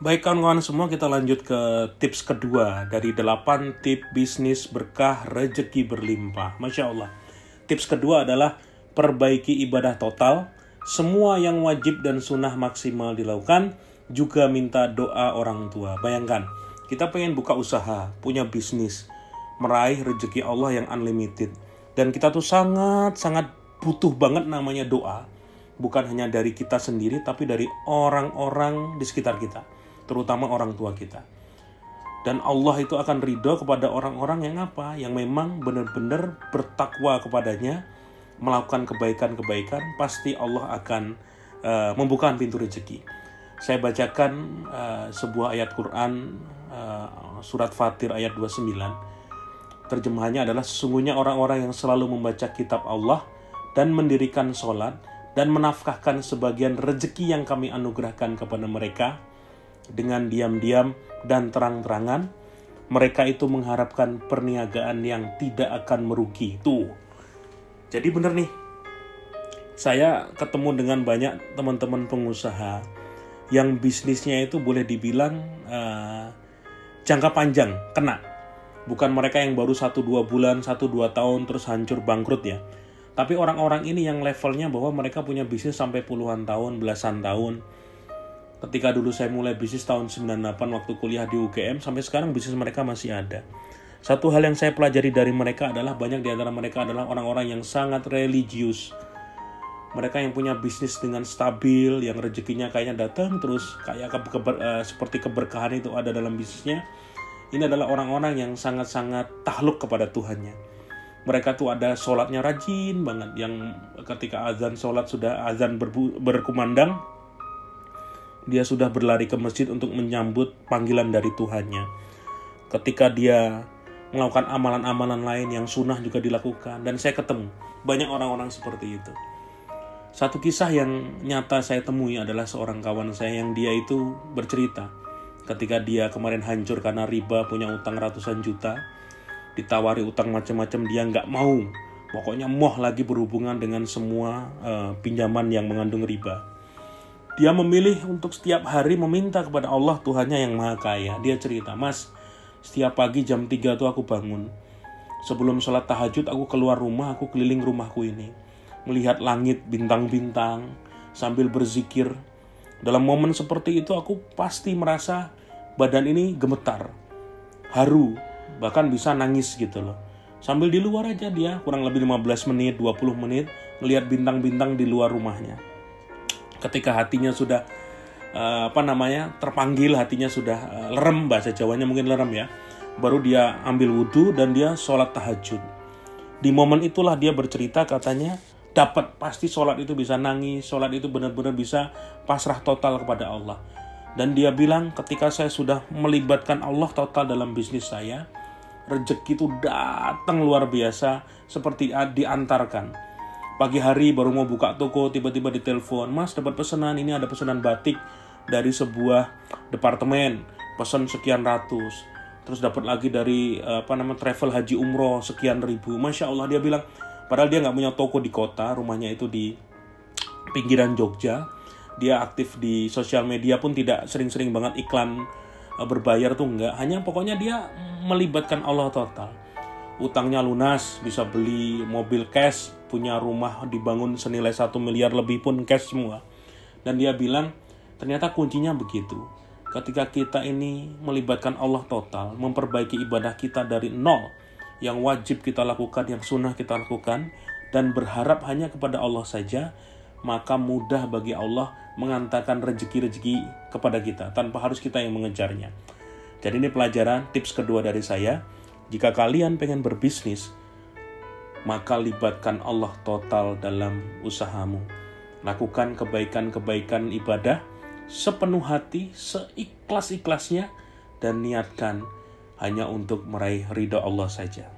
Baik kawan-kawan semua, kita lanjut ke tips kedua dari 8 tips bisnis berkah rezeki berlimpah. Masya Allah. Tips kedua adalah perbaiki ibadah total. Semua yang wajib dan sunnah maksimal dilakukan. Juga minta doa orang tua. Bayangkan, kita pengen buka usaha, punya bisnis, meraih rezeki Allah yang unlimited. Dan kita tuh sangat butuh banget namanya doa. Bukan hanya dari kita sendiri, tapi dari orang-orang di sekitar kita, terutama orang tua kita. Dan Allah itu akan ridho kepada orang-orang yang apa? Yang memang benar-benar bertakwa kepadanya, melakukan kebaikan-kebaikan, pasti Allah akan membukakan pintu rezeki. Saya bacakan sebuah ayat Quran, surat Fatir ayat 29. Terjemahannya adalah, sesungguhnya orang-orang yang selalu membaca kitab Allah dan mendirikan sholat dan menafkahkan sebagian rezeki yang kami anugerahkan kepada mereka dengan diam-diam dan terang-terangan, mereka itu mengharapkan perniagaan yang tidak akan merugi. Tuh. Jadi benar nih, saya ketemu dengan banyak teman-teman pengusaha yang bisnisnya itu boleh dibilang jangka panjang, kena. Bukan mereka yang baru 1-2 bulan, 1-2 tahun terus hancur bangkrut ya. Tapi orang-orang ini yang levelnya bahwa mereka punya bisnis sampai puluhan tahun, belasan tahun. Ketika dulu saya mulai bisnis tahun 98 waktu kuliah di UGM, sampai sekarang bisnis mereka masih ada. Satu hal yang saya pelajari dari mereka adalah banyak di antara mereka adalah orang-orang yang sangat religius. Mereka yang punya bisnis dengan stabil, yang rezekinya kayaknya datang terus, kayak seperti keberkahan itu ada dalam bisnisnya. Ini adalah orang-orang yang sangat-sangat takluk kepada Tuhannya. Mereka tuh ada sholatnya rajin banget, yang ketika azan sholat sudah azan berkumandang, dia sudah berlari ke masjid untuk menyambut panggilan dari Tuhannya. Ketika dia melakukan amalan-amalan lain yang sunnah juga dilakukan. Dan saya ketemu banyak orang-orang seperti itu. Satu kisah yang nyata saya temui adalah seorang kawan saya yang dia itu bercerita. Ketika dia kemarin hancur karena riba, punya utang ratusan juta, ditawari utang macam-macam, dia nggak mau. Pokoknya moh lagi berhubungan dengan semua pinjaman yang mengandung riba. Dia memilih untuk setiap hari meminta kepada Allah, Tuhannya yang Maha Kaya. Dia cerita, Mas, setiap pagi jam 3 tuh aku bangun. Sebelum sholat tahajud aku keluar rumah, aku keliling rumahku ini. Melihat langit, bintang-bintang, sambil berzikir. Dalam momen seperti itu aku pasti merasa badan ini gemetar, haru, bahkan bisa nangis gitu loh. Sambil di luar aja dia kurang lebih 15 menit, 20 menit ngelihat bintang-bintang di luar rumahnya. Ketika hatinya sudah terpanggil, hatinya sudah lerem, bahasa Jawanya mungkin lerem ya, baru dia ambil wudhu dan dia sholat tahajud. Di momen itulah dia bercerita, katanya dapat, pasti sholat itu bisa nangis, sholat itu benar-benar bisa pasrah total kepada Allah. Dan dia bilang, ketika saya sudah melibatkan Allah total dalam bisnis saya, rezeki itu datang luar biasa, seperti diantarkan. Pagi hari baru mau buka toko, tiba-tiba ditelepon, Mas dapat pesanan, ini ada pesanan batik dari sebuah departemen, pesan sekian ratus. Terus dapat lagi dari travel haji umroh sekian ribu. Masya Allah, dia bilang, padahal dia nggak punya toko di kota, rumahnya itu di pinggiran Jogja. Dia aktif di sosial media pun tidak sering-sering banget iklan berbayar tuh enggak. Hanya pokoknya dia melibatkan Allah total. Utangnya lunas, bisa beli mobil cash, punya rumah dibangun senilai 1 miliar lebih pun cash semua. Dan dia bilang, ternyata kuncinya begitu. Ketika kita ini melibatkan Allah total, memperbaiki ibadah kita dari nol, yang wajib kita lakukan, yang sunnah kita lakukan, dan berharap hanya kepada Allah saja, maka mudah bagi Allah mengantarkan rezeki-rezeki kepada kita, tanpa harus kita yang mengejarnya. Jadi ini pelajaran, tips kedua dari saya. Jika kalian pengen berbisnis, maka libatkan Allah total dalam usahamu. Lakukan kebaikan-kebaikan ibadah sepenuh hati, seikhlas-ikhlasnya, dan niatkan hanya untuk meraih ridha Allah saja.